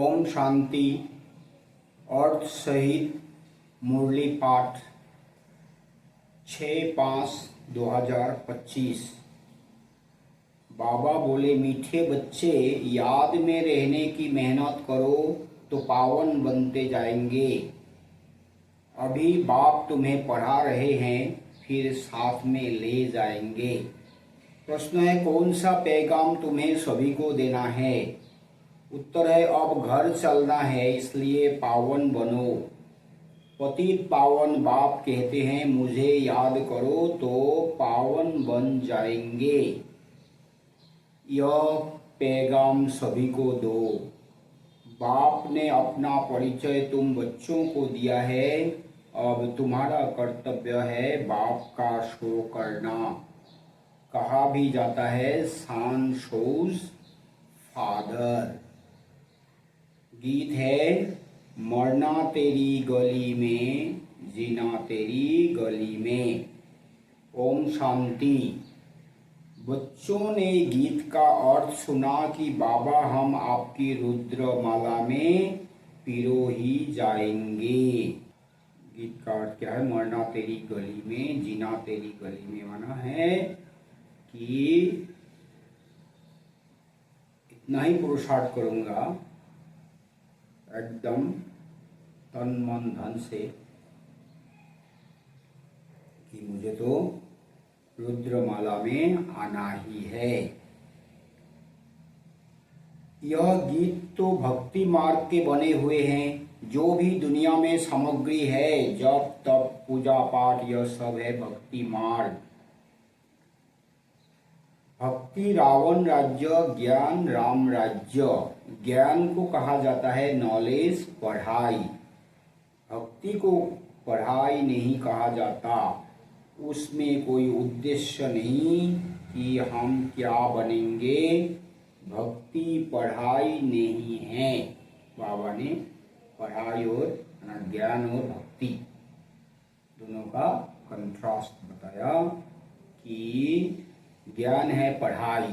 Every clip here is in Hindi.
ओम शांति। अर्थ सहित मुरली पाठ 6/5/2025। बाबा बोले, मीठे बच्चे, याद में रहने की मेहनत करो तो पावन बनते जाएंगे। अभी बाप तुम्हें पढ़ा रहे हैं, फिर साथ में ले जाएंगे। प्रश्न है, कौन सा पैगाम तुम्हें सभी को देना है? उत्तर है, अब घर चलना है, इसलिए पावन बनो। पतित पावन बाप कहते हैं, मुझे याद करो तो पावन बन जाएंगे। यह पैगाम सभी को दो। बाप ने अपना परिचय तुम बच्चों को दिया है, अब तुम्हारा कर्तव्य है बाप का शो करना। कहा भी जाता है, सन शोज फादर। गीत है, मरना तेरी गली में, जीना तेरी गली में। ओम शांति। बच्चों ने गीत का अर्थ सुना कि बाबा हम आपकी रुद्रमाला में पिरो ही जाएंगे। गीत का अर्थ क्या है? मरना तेरी गली में, जीना तेरी गली में। माना है कि इतना ही पुरुषार्थ करूंगा एकदम तन मन धन से कि मुझे तो रुद्रमाला में आना ही है। यह गीत तो भक्ति मार्ग के बने हुए हैं। जो भी दुनिया में सामग्री है, जप तप पूजा पाठ, यह सब है भक्ति मार्ग। भक्ति रावण राज्य, ज्ञान राम राज्य। ज्ञान को कहा जाता है नॉलेज, पढ़ाई। भक्ति को पढ़ाई नहीं कहा जाता। उसमें कोई उद्देश्य नहीं कि हम क्या बनेंगे। भक्ति पढ़ाई नहीं है। बाबा ने पढ़ाई और ज्ञान और भक्ति दोनों का कंट्रास्ट बताया कि ज्ञान है पढ़ाई,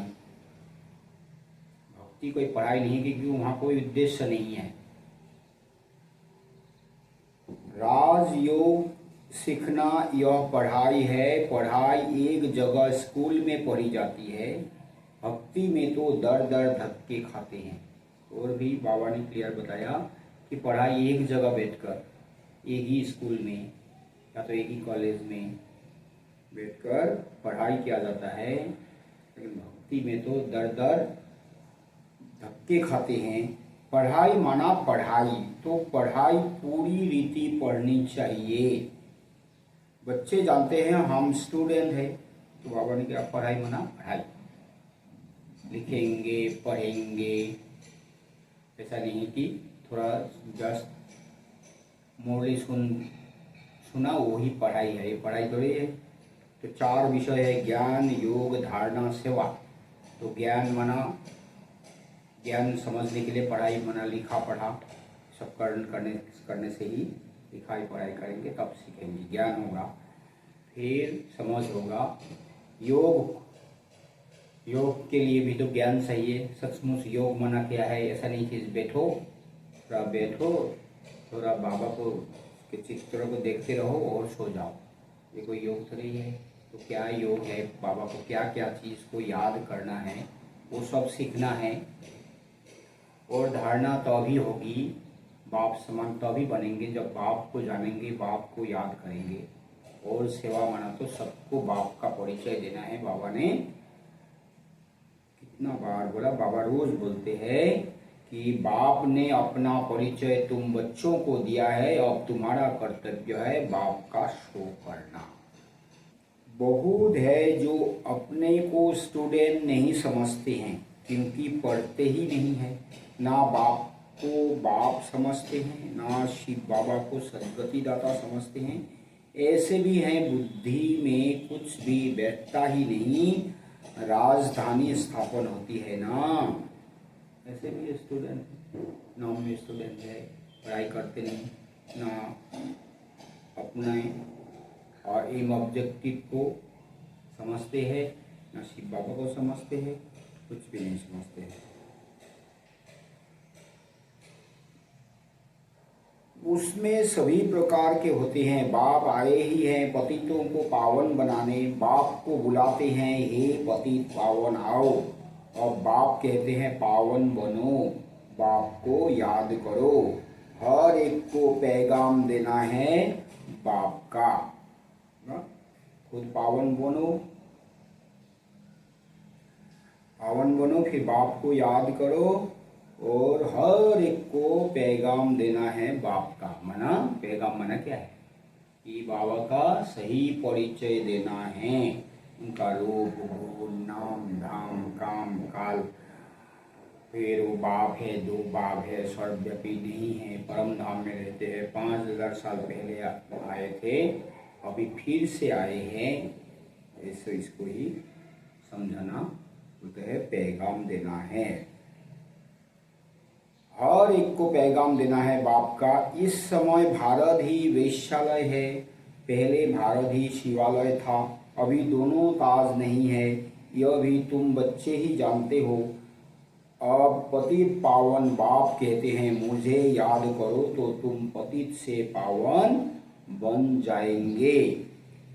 भक्ति कोई पढ़ाई नहीं, क्योंकि वहां कोई उद्देश्य नहीं है। राजयोग सीखना यह पढ़ाई है। पढ़ाई एक जगह स्कूल में पढ़ी जाती है, भक्ति में तो दर दर धक्के खाते हैं। और भी बाबा ने क्लियर बताया कि पढ़ाई एक जगह बैठकर, एक ही स्कूल में या तो एक ही कॉलेज में बैठकर पढ़ाई किया जाता है, लेकिन भक्ति में तो दर दर धक्के खाते हैं। पढ़ाई माना पढ़ाई, तो पढ़ाई पूरी रीति पढ़नी चाहिए। बच्चे जानते हैं हम स्टूडेंट हैं, तो बाबा ने क्या पढ़ाई माना पढ़ाई, लिखेंगे पढ़ेंगे। ऐसा नहीं कि थोड़ा जस्ट मुरली सुना वही पढ़ाई है, ये पढ़ाई थोड़ी है। तो 4 विषय है, ज्ञान योग धारणा सेवा। तो ज्ञान माना ज्ञान समझने के लिए पढ़ाई माना लिखा पढ़ा सब करने से ही लिखाई पढ़ाई करेंगे, तब सीखेंगे, ज्ञान होगा, फिर समझ होगा। योग के लिए भी तो ज्ञान चाहिए। सचमुच योग माना क्या है? ऐसा नहीं कि बैठो थोड़ा बाबा को के चित्रों को देखते रहो और सो जाओ, ये कोई योग तो नहीं है। तो क्या योग है? बाबा को क्या क्या चीज़ को याद करना है, वो सब सीखना है। और धारणा तभी होगी, बाप समान तभी बनेंगे जब बाप को जानेंगे, बाप को याद करेंगे। और सेवा माना तो सबको बाप का परिचय देना है। बाबा ने कितना बार बोला, बाबा रोज बोलते हैं कि बाप ने अपना परिचय तुम बच्चों को दिया है, अब तुम्हारा कर्तव्य है बाप का शो करना। बहुत है जो अपने को स्टूडेंट नहीं समझते हैं, क्योंकि पढ़ते ही नहीं है। ना बाप को बाप समझते हैं, ना शिव बाबा को सदगति दाता समझते हैं। ऐसे भी हैं बुद्धि में कुछ भी बैठता ही नहीं, राजधानी स्थापन होती है ना, ऐसे भी स्टूडेंट नाम में स्टूडेंट है, पढ़ाई करते नहीं, ना अपने और एम ऑब्जेक्टिव को समझते हैं, ना शिव बाबा को समझते हैं, कुछ भी नहीं समझते हैं। उसमें सभी प्रकार के होते हैं। बाप आए ही हैं पतितों को पावन बनाने, बाप को बुलाते हैं हे पतित पावन आओ, और बाप कहते हैं पावन बनो, बाप को याद करो। हर एक को पैगाम देना है बाप का। खुद पावन बनो, फिर बाप को याद करो, और हर एक को पैगाम देना है बाप का। मना पैगाम मना क्या है कि बाबा का सही परिचय देना है, उनका रूप गुण नाम धाम काम काल, फिर वो बाप है, दो बाप है, सर्वव्यापी नहीं है, परम धाम में रहते हैं, 5000 साल पहले आए थे, अभी फिर से आए हैं, ऐसे इसको ही समझना बोलते हैं पैगाम देना है। हर एक को पैगाम देना है बाप का। इस समय भारत ही वेश्यालय है, पहले भारत ही शिवालय था, अभी दोनों ताज नहीं है, यह भी तुम बच्चे ही जानते हो। अब पतित पावन बाप कहते हैं मुझे याद करो तो तुम पतित से पावन बन जाएंगे,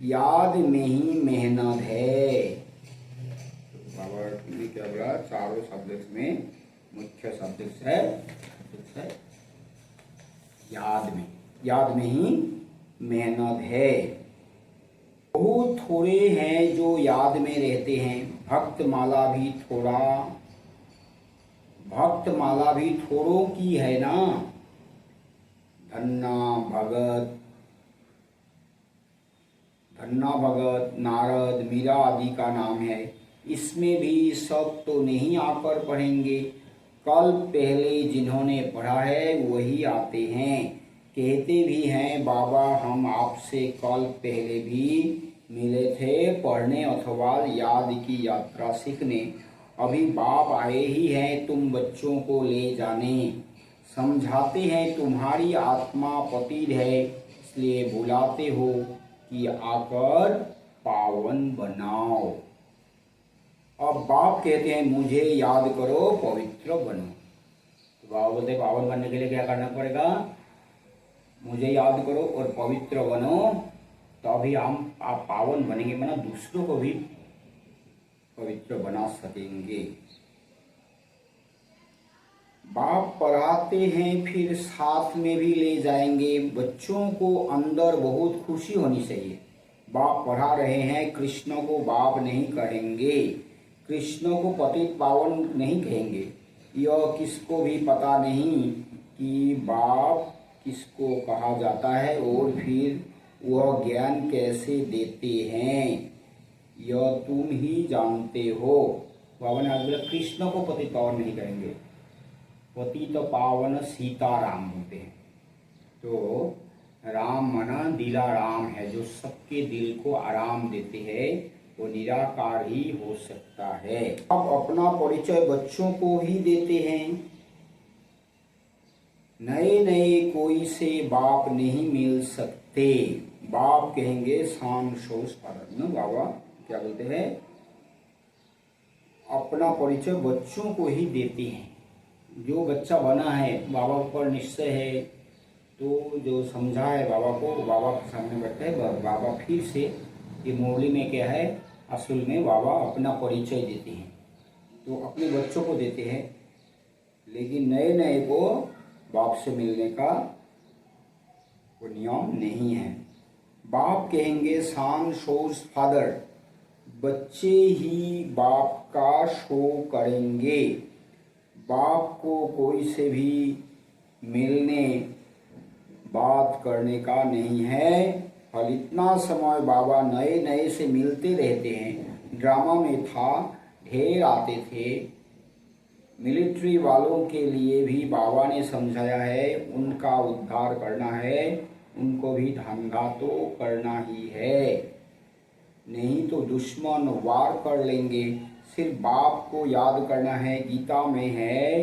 याद में ही मेहनत है। बाबा ने क्या बोला, चारों सब्जेक्ट में मुख्य सब्जेक्ट है याद में ही मेहनत है। बहुत थोड़े हैं जो याद में रहते हैं, भक्त माला भी थोड़ों की है ना। धन्ना भगत नारद मीरा आदि का नाम है, इसमें भी सब तो नहीं आकर पढ़ेंगे, कल पहले जिन्होंने पढ़ा है वही आते हैं। कहते भी हैं बाबा हम आपसे कल पहले भी मिले थे पढ़ने अथवा याद की यात्रा सीखने, अभी बाप आए ही हैं तुम बच्चों को ले जाने, समझाते हैं तुम्हारी आत्मा पतित है इसलिए बुलाते हो कि आकर पावन बनाओ। अब बाप कहते हैं मुझे याद करो पवित्र बनो। तो बाबा बोलते पावन बनने के लिए क्या करना पड़ेगा, मुझे याद करो और पवित्र बनो, तो अभी आप पावन बनेंगे, बना दूसरों को भी पवित्र बना सकेंगे। बाप पढ़ाते हैं फिर साथ में भी ले जाएंगे, बच्चों को अंदर बहुत खुशी होनी चाहिए। बाप पढ़ा रहे हैं, कृष्ण को बाप नहीं कहेंगे, कृष्ण को पतित पावन नहीं कहेंगे। यह किसको भी पता नहीं कि बाप किसको कहा जाता है और फिर वह ज्ञान कैसे देते हैं, यह तुम ही जानते हो। बाबा ने आज बोला कृष्ण को पतित पावन नहीं कहेंगे, पतित पावन सीताराम होते हैं। तो राम मना दिला राम है, जो सबके दिल को आराम देते हैं, वो निराकार ही हो सकता है। अब अपना परिचय बच्चों को ही देते हैं, नए कोई से बाप नहीं मिल सकते। बाप कहेंगे शान शोष न, बाबा क्या बोलते हैं, अपना परिचय बच्चों को ही देते हैं। जो बच्चा बना है बाबा पर निश्चय है, तो जो समझा है बाबा को, बाबा के सामने बैठे है, बाबा फिर से ये मुरली में क्या है, असल में बाबा अपना परिचय देते हैं, तो अपने बच्चों को देते हैं, लेकिन नए को बाप से मिलने का वो नियम नहीं है। बाप कहेंगे सन शोज फादर, बच्चे ही बाप का शो करेंगे, बाप को कोई से भी मिलने बात करने का नहीं है। और इतना समय बाबा नए से मिलते रहते हैं। ड्रामा में था, ढेर आते थे, मिलिट्री वालों के लिए भी बाबा ने समझाया है, उनका उद्धार करना है, उनको भी धंधा तो करना ही है, नहीं तो दुश्मन वार कर लेंगे। सिर्फ बाप को याद करना है, गीता में है,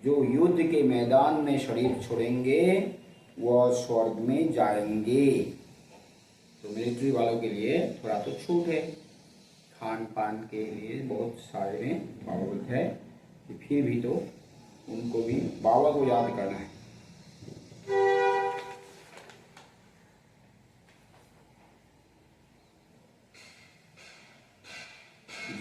जो युद्ध के मैदान में शरीर छोड़ेंगे वह स्वर्ग में जाएंगे। तो मिलिट्री वालों के लिए थोड़ा तो छूट है, खान पान के लिए बहुत सारे में बाबा बोलते हैं कि फिर भी तो उनको भी बाबा को याद करना है।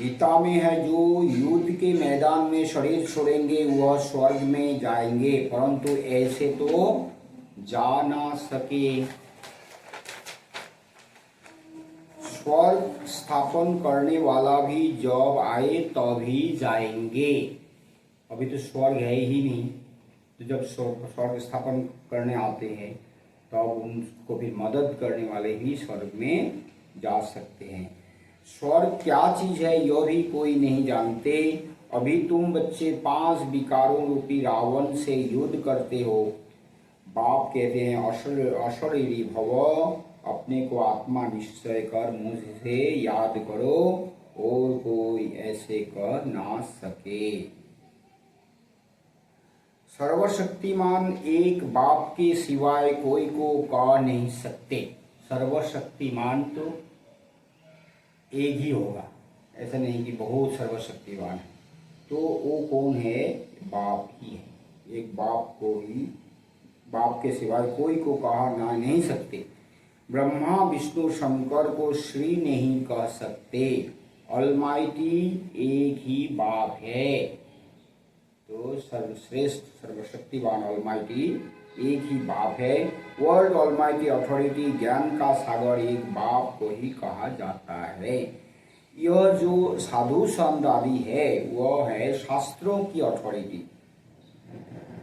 गीता में है, जो युद्ध के मैदान में शरीर छोड़ेंगे वह स्वर्ग में जाएंगे, परंतु ऐसे तो जा ना सके। स्वर्ग स्थापन करने वाला भी जब आए तभी जाएंगे। अभी तो स्वर्ग है ही नहीं, तो जब स्वर्ग स्थापन करने आते हैं तब उनको फिर मदद करने वाले ही स्वर्ग में जा सकते हैं। स्वर्ग क्या चीज है यह भी कोई नहीं जानते। अभी तुम बच्चे 5 विकारों रूपी रावण से युद्ध करते हो। बाप कहते हैं अशरीरी भव, अपने को आत्मा निश्चय कर मुझसे याद करो और कोई ऐसे कर ना सके। सर्वशक्तिमान एक बाप के सिवाय कोई को कह नहीं सकते। सर्वशक्तिमान तो एक ही होगा, ऐसा नहीं कि बहुत सर्वशक्तिवान है। तो वो कौन है? बाप ही है। एक बाप को ही, बाप के सिवाय कोई को कहा ना नहीं सकते। ब्रह्मा विष्णु शंकर को श्री नहीं कह सकते। ऑलमाइटी एक ही बाप है। तो सर्वश्रेष्ठ सर्वशक्तिवान ऑलमाइटी एक ही बाप है। वर्ल्ड ऑलमाइटी अथॉरिटी, ज्ञान का सागर, एक बाप को ही कहा जाता है। यह जो साधु संत आदि है वह है शास्त्रों की अथॉरिटी।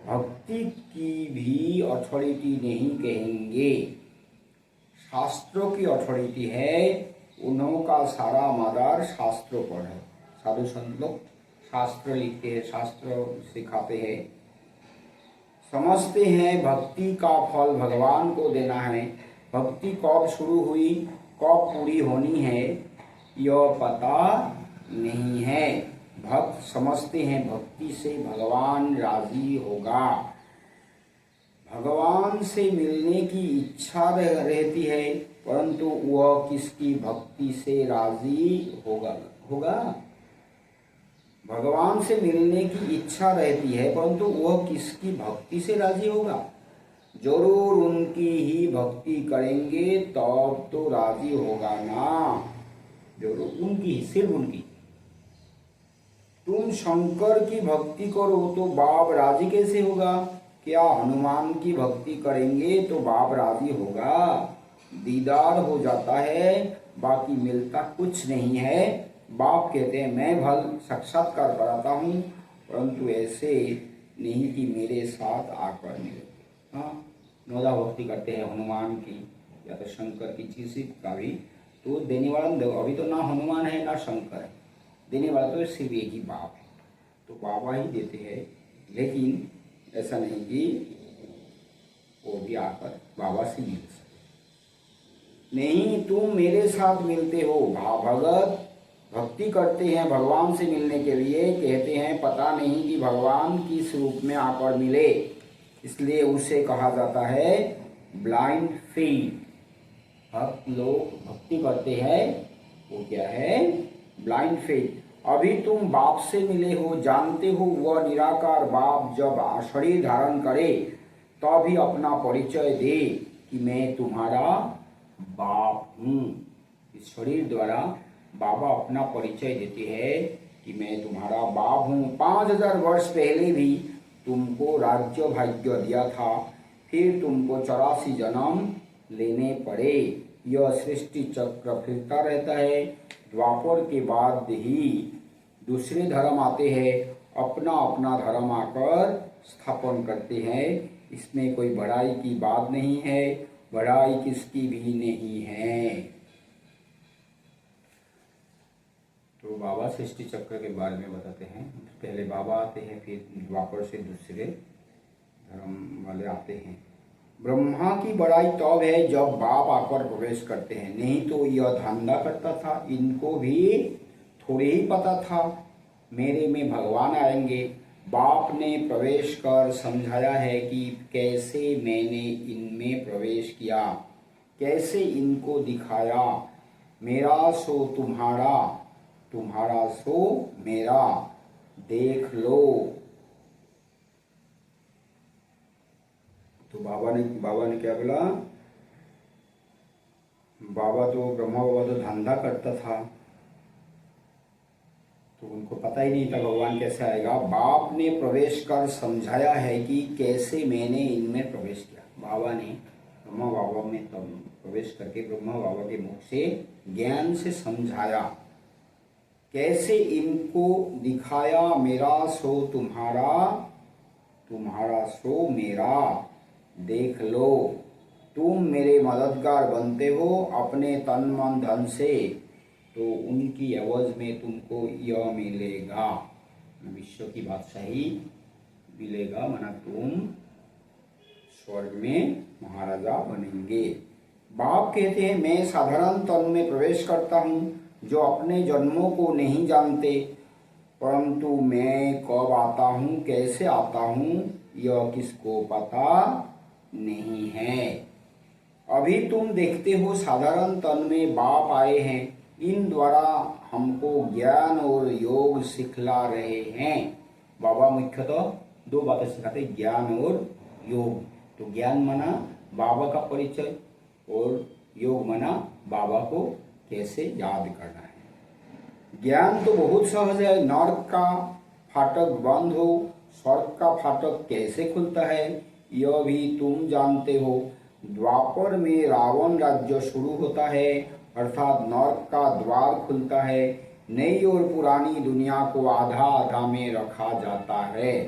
भक्ति की भी अथॉरिटी नहीं कहेंगे, शास्त्रों की अथॉरिटी है। उन्हों का सारा मदार शास्त्रों पर है। साधु संत लोग शास्त्र लिखते हैं, शास्त्र सिखाते हैं, समझते हैं भक्ति का फल भगवान को देना है। भक्ति कब शुरू हुई, कब पूरी होनी है, यह पता नहीं है। भक्त समझते हैं भक्ति से भगवान राजी होगा। भगवान से मिलने की इच्छा रहती है, परंतु वह किसकी भक्ति से राजी होगा। भगवान से मिलने की इच्छा रहती है, परंतु वह किसकी भक्ति से राजी होगा। जरूर उनकी ही भक्ति करेंगे तब तो राजी होगा ना। जरूर उनकी, सिर्फ उनकी। तुम शंकर की भक्ति करो तो बाप राजी कैसे होगा? क्या हनुमान की भक्ति करेंगे तो बाप राजी होगा? दीदार हो जाता है, बाकी मिलता कुछ नहीं है। बाप कहते हैं मैं भल साक्षात्कार कराता हूँ, परंतु ऐसे नहीं कि मेरे साथ आकर मिले। हाँ, नौदा भक्ति करते हैं हनुमान की या तो शंकर की, किसी का भी, तो देने वाला अभी तो ना हनुमान है ना शंकर है, देने वाला तो सिर्फ एक ही बाप है। तो बाबा ही देते हैं, लेकिन ऐसा नहीं कि वो भी आकर बाबा से मिल सके। नहीं, तुम मेरे साथ मिलते हो। भगत भक्ति करते हैं भगवान से मिलने के लिए, कहते हैं पता नहीं कि भगवान किस रूप में आकर मिले, इसलिए उसे कहा जाता है ब्लाइंड फेथ। भक्त लोग भक्ति करते हैं, वो क्या है? Blind faith. अभी तुम बाप से मिले हो, जानते हो वह निराकार बाप जब शरीर धारण करे तभी अपना परिचय दे कि मैं तुम्हारा बाप हूँ। इस शरीर द्वारा बाबा अपना परिचय देते हैं कि मैं तुम्हारा बाप हूँ। 5000 वर्ष पहले भी तुमको राज्य भाग्य दिया था, फिर तुमको 84 जन्म लेने पड़े। यह सृष्टि चक्र फिरता रहता है। द्वापर के बाद ही दूसरे धर्म आते हैं, अपना अपना धर्म आकर स्थापन करते हैं। इसमें कोई बड़ाई की बात नहीं है, बड़ाई किसकी भी नहीं है। तो बाबा सृष्टि चक्र के बारे में बताते हैं। पहले बाबा आते हैं, फिर द्वापर से दूसरे धर्म वाले आते हैं। ब्रह्मा की बड़ाई तब है जब बाप आकर प्रवेश करते हैं, नहीं तो यह धंधा करता था। इनको भी थोड़े ही पता था मेरे में भगवान आएंगे। बाप ने प्रवेश कर समझाया है कि कैसे मैंने इनमें प्रवेश किया, कैसे इनको दिखाया। मेरा सो तुम्हारा, तुम्हारा सो मेरा, देख लो। तो बाबा ने क्या बोला? बाबा तो ब्रह्मा बाबा तो धंधा करता था, तो उनको पता ही नहीं था भगवान कैसे आएगा। बाप ने प्रवेश कर समझाया है कि कैसे मैंने इनमें प्रवेश किया। बाबा ने ब्रह्मा बाबा में तब प्रवेश करके ब्रह्मा बाबा के मुख से ज्ञान से समझाया, कैसे इनको दिखाया, मेरा सो तुम्हारा, तुम्हारा सो मेरा, देख लो तुम मेरे मददगार बनते हो अपने तन मन धन से, तो उनकी एवज में तुमको यह मिलेगा, विश्व की बादशाही मिलेगा, माना तुम स्वर्ग में महाराजा बनेंगे। बाप कहते हैं मैं साधारण तन में प्रवेश करता हूँ जो अपने जन्मों को नहीं जानते, परंतु मैं कब आता हूँ कैसे आता हूँ यह किसको पता नहीं है। अभी तुम देखते हो साधारण तन में बाप आए हैं, इन द्वारा हमको ज्ञान और योग सिखला रहे हैं। बाबा मुख्यतः दो बातें सिखाते, ज्ञान और योग। तो ज्ञान माना बाबा का परिचय और योग माना बाबा को कैसे याद करना है। ज्ञान तो बहुत सहज है, नरक का फाटक बंद हो, स्वर्ग का फाटक कैसे खुलता है यह भी तुम जानते हो। द्वापर में रावण राज्य शुरू होता है, अर्थात नरक का द्वार खुलता है, नई और पुरानी दुनिया को आधा आधा में रखा जाता है।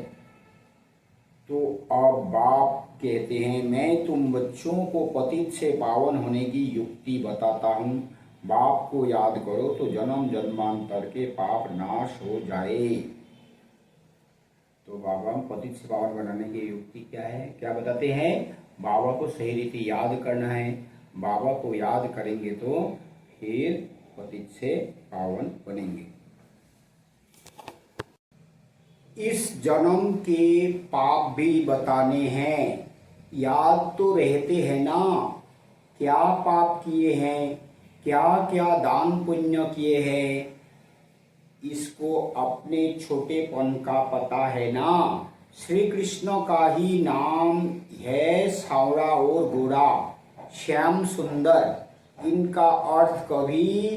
तो अब बाप कहते हैं मैं तुम बच्चों को पतित से पावन होने की युक्ति बताता हूँ, बाप को याद करो तो जन्म जन्मांतर के पाप नाश हो जाए। तो बाबा पतित से पावन बनाने की युक्ति क्या है, क्या बताते हैं, बाबा को सही रीति याद करना है। बाबा को याद करेंगे तो फिर पतित से पावन बनेंगे। इस जन्म के पाप भी बताने हैं, याद तो रहते हैं ना, क्या पाप किए हैं, क्या क्या दान पुण्य किए हैं, इसको अपने छोटेपन का पता है ना। श्री कृष्ण का ही नाम है सांवरा और गोरा, श्याम सुंदर, इनका अर्थ कभी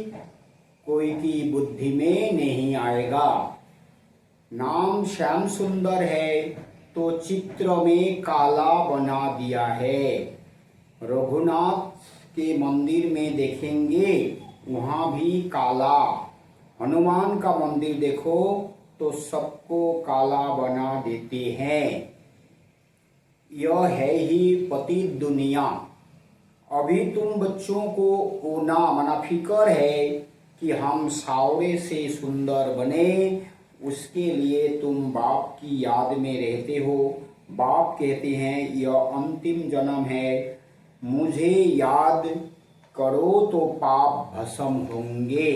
कोई की बुद्धि में नहीं आएगा। नाम श्याम सुंदर है तो चित्र में काला बना दिया है। रघुनाथ के मंदिर में देखेंगे वहाँ भी काला, हनुमान का मंदिर देखो तो सबको काला बना देते हैं। यह है ही पतित दुनिया। अभी तुम बच्चों को ओना मना फिकर है कि हम सावरे से सुंदर बने, उसके लिए तुम बाप की याद में रहते हो। बाप कहते हैं यह अंतिम जन्म है, मुझे याद करो तो पाप भस्म होंगे।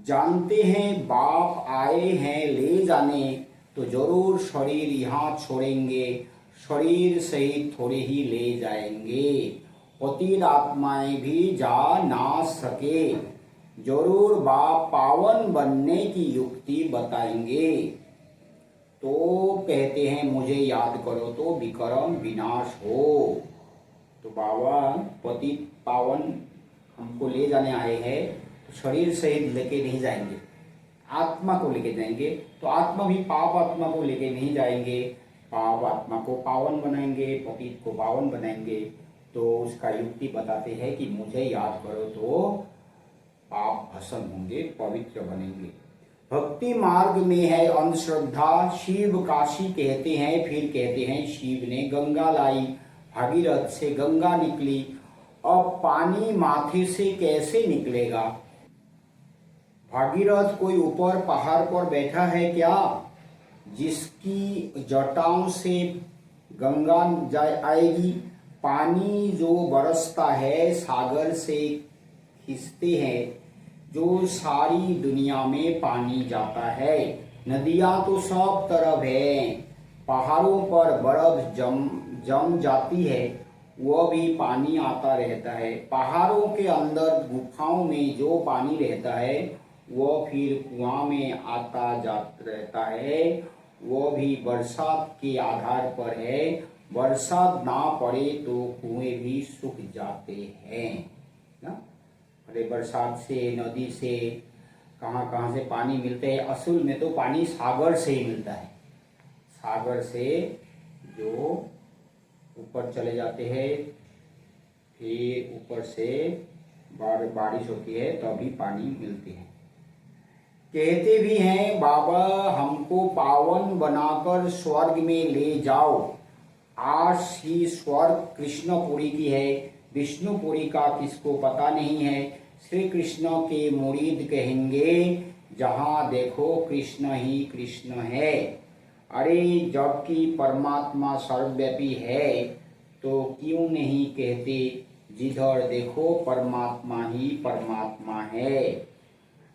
जानते हैं बाप आए हैं ले जाने, तो जरूर शरीर यहाँ छोड़ेंगे, शरीर सहित थोड़े ही ले जाएंगे। पतित आत्माएं भी जा ना सके, जरूर बाप पावन बनने की युक्ति बताएंगे। तो कहते हैं मुझे याद करो तो विक्रम विनाश हो। तो बाबा पतित पावन हमको ले जाने आए हैं, तो शरीर सहित लेके नहीं जाएंगे, आत्मा को लेके जाएंगे। तो आत्मा भी पाप आत्मा को लेके नहीं जाएंगे, पाप आत्मा को पावन बनाएंगे, पतित को पावन बनाएंगे। तो उसका युक्ति बताते हैं कि मुझे याद करो तो पाप भस्म होंगे, पवित्र बनेंगे। भक्ति मार्ग में है अंधश्रद्धा, शिव काशी कहते हैं, फिर कहते हैं शिव ने गंगा लाई, भागीरथ से गंगा निकली, अब पानी माथे से कैसे निकलेगा। भागीरथ कोई ऊपर पहाड़ पर बैठा है क्या, जिसकी जटाओं से गंगा आएगी। पानी जो बरसता है सागर से खींचते हैं, जो सारी दुनिया में पानी जाता है। नदियां तो सब तरफ है, पहाड़ों पर बर्फ जम जाती है, वह भी पानी आता रहता है। पहाड़ों के अंदर गुफाओं में जो पानी रहता है वह फिर कुआं में आता जाता रहता है, वह भी बरसात के आधार पर है। बरसात ना पड़े तो कुएं भी सूख जाते हैं ना। अरे बरसात से, नदी से कहाँ कहाँ से पानी मिलते हैं। असल में तो पानी सागर से ही मिलता है। सागर से जो ऊपर चले जाते हैं, फिर ऊपर से बारिश होती है तभी पानी मिलती है। कहते भी हैं बाबा हमको पावन बनाकर स्वर्ग में ले जाओ। आज ही स्वर्ग कृष्णपुरी की है, विष्णुपुरी का किसको पता नहीं है। श्री कृष्ण के मुरीद कहेंगे जहाँ देखो कृष्ण ही कृष्ण है। अरे जबकि परमात्मा सर्वव्यापी है तो क्यों नहीं कहते जिधर देखो परमात्मा ही परमात्मा है।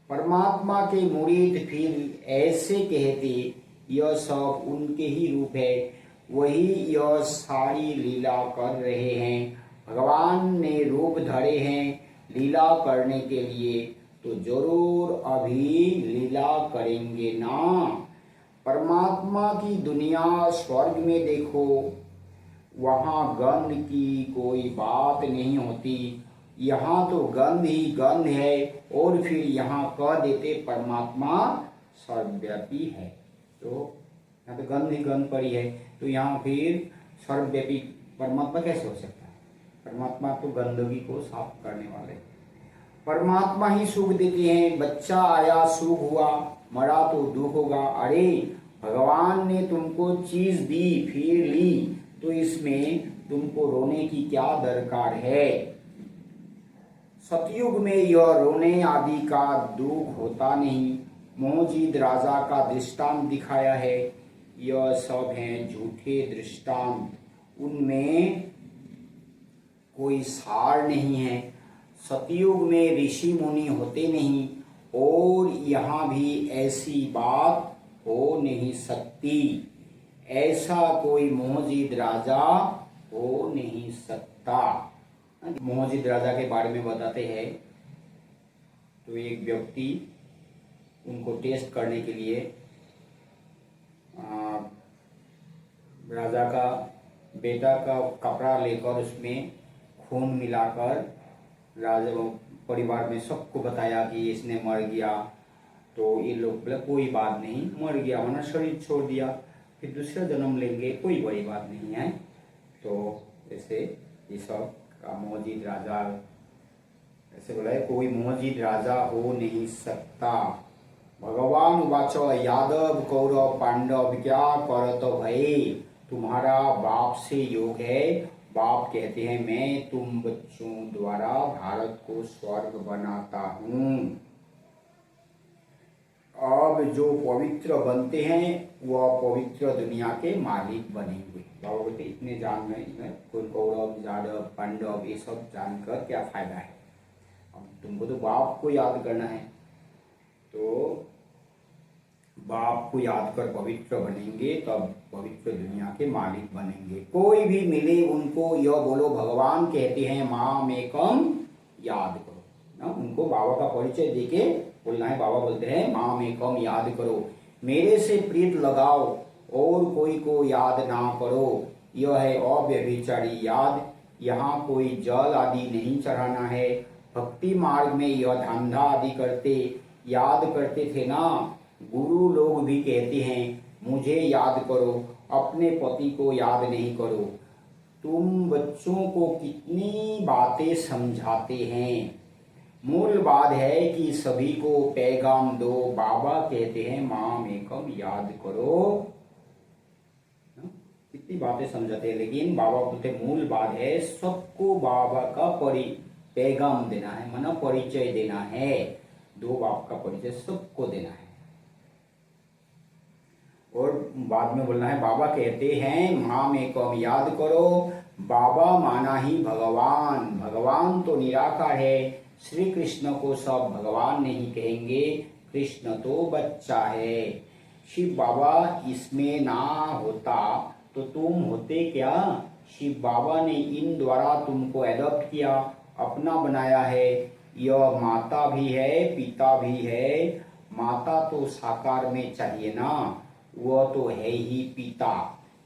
परमात्मा के मुरीद फिर ऐसे कहते यह सब उनके ही रूप है, वही यह सारी लीला कर रहे हैं। भगवान ने रूप धरे हैं लीला करने के लिए, तो जरूर अभी लीला करेंगे ना। परमात्मा की दुनिया स्वर्ग में देखो, वहाँ गंध की कोई बात नहीं होती। यहाँ तो गंध ही गंध है, और फिर यहाँ कह देते परमात्मा सर्वव्यापी है। तो यहाँ तो गंध ही गंध पड़ी है, तो यहाँ फिर सर्वव्यापी परमात्मा कैसे हो सकता है। परमात्मा तो गंदगी को साफ करने वाले। परमात्मा ही सुख देते हैं। बच्चा आया सुख हुआ, मरा तो दुख होगा। अरे भगवान ने तुमको चीज दी फिर ली, तो इसमें तुमको रोने की क्या दरकार है। सतयुग में यह रोने आदि का दुख होता नहीं। मोहजिद राजा का दृष्टांत दिखाया है। यह सब हैं झूठे दृष्टांत, उनमें कोई सार नहीं है। सतयुग में ऋषि मुनि होते नहीं, और यहाँ भी ऐसी बात हो नहीं सकती। ऐसा कोई मोहजिद राजा हो नहीं सकता। मोहजिद राजा के बारे में बताते हैं, तो एक व्यक्ति उनको टेस्ट करने के लिए राजा का बेटा का कपड़ा लेकर उसमें खून मिलाकर राजा परिवार में सबको बताया कि इसने मर गया। तो ये लोग बोले कोई बात नहीं, मर गया वरना शरीर छोड़ दिया, फिर दूसरा जन्म लेंगे, कोई बड़ी बात नहीं है। तो ऐसे ये सब का मोहजिद राजा ऐसे बोला है, कोई मोहजिद राजा हो नहीं सकता। भगवान उवाच यादव कौरव पांडव क्या करत भय। तुम्हारा बाप से योग है। बाप कहते हैं मैं तुम बच्चों द्वारा भारत को स्वर्ग बनाता हूँ। अब जो पवित्र बनते हैं वह पवित्र दुनिया के मालिक बनेंगे। बाबा बोलते इतने जान में कोई कौरव यादव पांडव ये सब जानकर क्या फायदा है। अब तुमको तो बाप को याद करना है, तो बाप को याद कर पवित्र बनेंगे, तब पवित्र दुनिया के मालिक बनेंगे। कोई भी मिले उनको यह बोलो भगवान कहते हैं माम एकम याद करो ना। उनको बाबा का परिचय देके बोलना है। बाबा बोलते हैं माम एकम याद करो, मेरे से प्रीत लगाओ और कोई को याद ना करो। यह है अव्यभिचारी याद। यहाँ कोई जल आदि नहीं चढ़ाना है। भक्ति मार्ग में यह धंधा आदि करते याद करते थे ना। गुरु लोग भी कहते हैं मुझे याद करो, अपने पति को याद नहीं करो। तुम बच्चों को कितनी बातें समझाते हैं। मूल बात है कि सभी को पैगाम दो। बाबा कहते हैं माम एकम याद करो। कितनी बातें समझाते हैं, लेकिन बाबा बोलते मूल बात है सबको बाबा का पैगाम देना है, माना परिचय देना है। दो बाप का परिचय सबको देना है। और बाद में बोलना है बाबा कहते हैं माम एकम याद करो। बाबा माना ही भगवान। भगवान तो निराकार है। श्री कृष्ण को सब भगवान नहीं कहेंगे, कृष्ण तो बच्चा है। शिव बाबा इसमें ना होता तो तुम होते क्या। शिव बाबा ने इन द्वारा तुमको एडॉप्ट किया, अपना बनाया है। यह माता भी है पिता भी है। माता तो साकार में चाहिए ना, वह तो है ही पिता।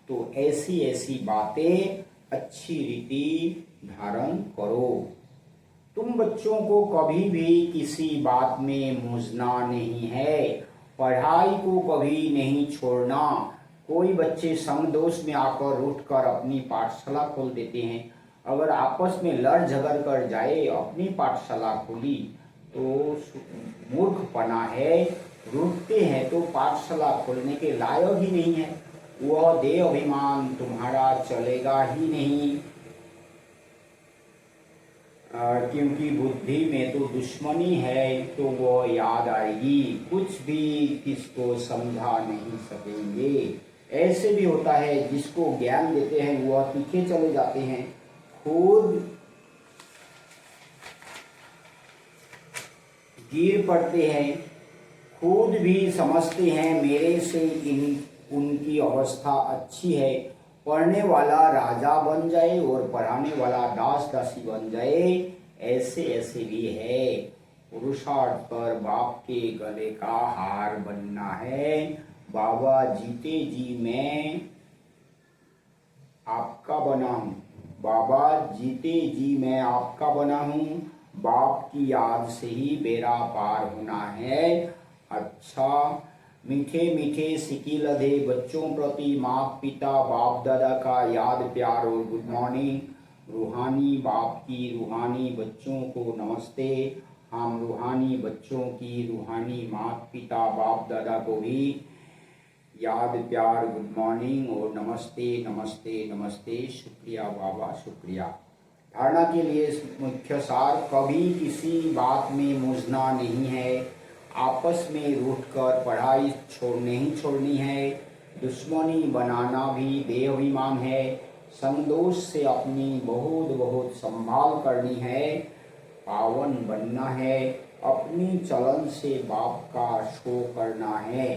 तो ऐसी ऐसी बातें अच्छी रीति धारण करो। तुम बच्चों को कभी भी किसी बात में मूंझना नहीं है, पढ़ाई को कभी नहीं छोड़ना। कोई बच्चे समदोष में आकर उठकर अपनी पाठशाला खोल देते हैं। अगर आपस में लड़ झगड़ कर जाए अपनी पाठशाला खोली तो मूर्खपना है। रूठते हैं तो पाठशाला खोलने के लायक ही नहीं है। वह देह अभिमान तुम्हारा चलेगा ही नहीं, क्योंकि बुद्धि में तो दुश्मनी है तो वह याद आएगी, कुछ भी किसको समझा नहीं सकेंगे। ऐसे भी होता है जिसको ज्ञान देते हैं वह तीखे चले जाते हैं, खुद गिर पड़ते हैं, खुद भी समझते हैं मेरे से उनकी अवस्था अच्छी है। पढ़ने वाला राजा बन जाए और पढ़ाने वाला दास दासी बन जाए, ऐसे ऐसे भी है। पुरुषार्थ पर बाप के गले का हार बनना है। बाबा जीते जी मैं आपका बना हूँ, बाबा जीते जी मैं आपका बना हूँ। बाप की याद से ही बेड़ा पार होना है। अच्छा, मीठे मीठे सिकी लधे बच्चों प्रति माता पिता बाप दादा का याद प्यार और गुड मॉर्निंग। रूहानी बाप की रूहानी बच्चों को नमस्ते। हम रूहानी बच्चों की रूहानी माता पिता बाप दादा को भी याद प्यार गुड मॉर्निंग और नमस्ते नमस्ते नमस्ते। शुक्रिया बाबा, शुक्रिया। धारणा के लिए मुख्य सार, कभी किसी बात में मूंझना नहीं है, आपस में रूठकर पढ़ाई नहीं छोड़नी है, दुश्मनी बनाना भी देहाभिमान है, संदोष से अपनी बहुत बहुत संभाल करनी है, पावन बनना है, अपनी चलन से बाप का शो करना है।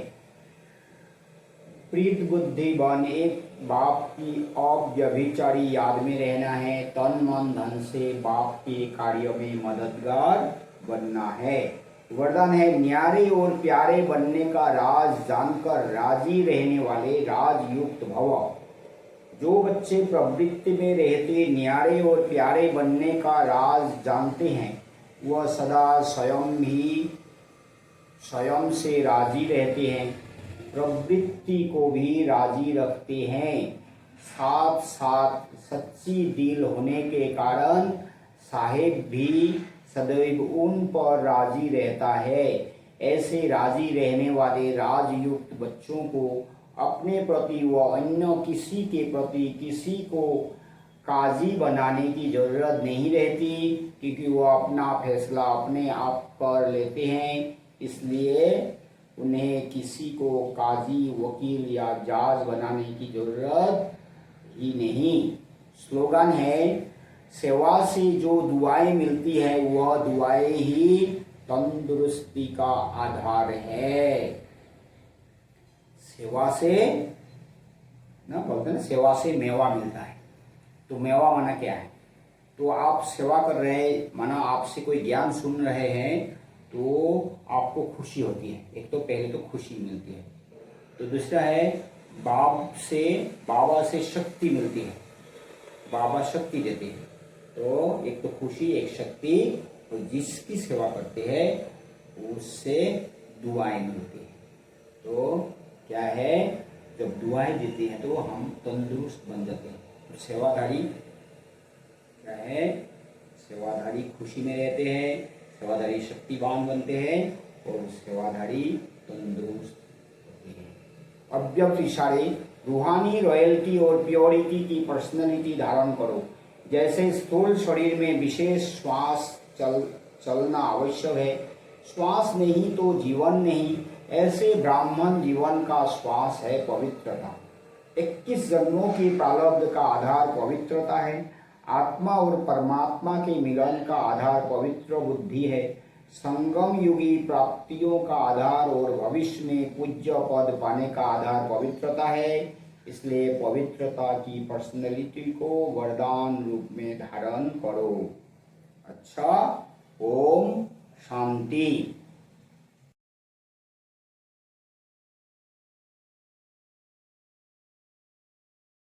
प्रीत बुद्धि बन एक बाप की अव्यभिचारी याद में रहना है, तन मन धन से बाप के कार्य में मददगार बनना है। वरदान है, न्यारे और प्यारे बनने का राज जानकर राजी रहने वाले राजयुक्त भव। जो बच्चे प्रवृत्ति में रहते न्यारे और प्यारे बनने का राज जानते हैं, वह सदा स्वयं से राजी रहते हैं, प्रवृत्ति को भी राजी रखते हैं। साथ साथ सच्ची दिल होने के कारण साहेब भी सदैव उन पर राजी रहता है। ऐसे राजी रहने वाले राजयुक्त बच्चों को अपने प्रति व अन्य किसी के प्रति किसी को काजी बनाने की जरूरत नहीं रहती, क्योंकि वह अपना फैसला अपने आप कर लेते हैं। इसलिए उन्हें किसी को काजी, वकील या जज बनाने की जरूरत ही नहीं। स्लोगन है, सेवा से जो दुआएं मिलती है वह दुआएं ही तंदुरुस्ती का आधार है। सेवा से ना बोलते हैं, सेवा से मेवा मिलता है। तो मेवा माना क्या है? तो आप सेवा कर रहे हैं, माना आपसे कोई ज्ञान सुन रहे हैं तो आपको खुशी होती है। एक तो पहले तो खुशी मिलती है, तो दूसरा है बाबा से शक्ति मिलती है, बाबा शक्ति देते हैं। तो एक तो खुशी, एक शक्ति, और जिसकी सेवा करते हैं उससे दुआएं मिलती हैं। तो क्या है, जब दुआएं देते हैं तो हम तंदुरुस्त बन जाते हैं। तो सेवाधारी क्या है, सेवाधारी खुशी में रहते हैं, सेवाधारी शक्तिवान बनते हैं और सेवाधारी तंदुरुस्त होते हैं। अव्यक्त इशारे, रूहानी रॉयल्टी और प्योरिटी की पर्सनैलिटी धारण करो। जैसे स्थूल शरीर में विशेष श्वास चलना आवश्यक है, श्वास नहीं तो जीवन नहीं, ऐसे ब्राह्मण जीवन का श्वास है पवित्रता। 21 जन्मों की प्रारब्ध का आधार पवित्रता है। आत्मा और परमात्मा के मिलन का आधार पवित्र बुद्धि है। संगम युगी प्राप्तियों का आधार और भविष्य में पूज्य पद पाने का आधार पवित्रता है। इसलिए पवित्रता की पर्सनैलिटी को वरदान रूप में धारण करो। अच्छा, ओम शांति।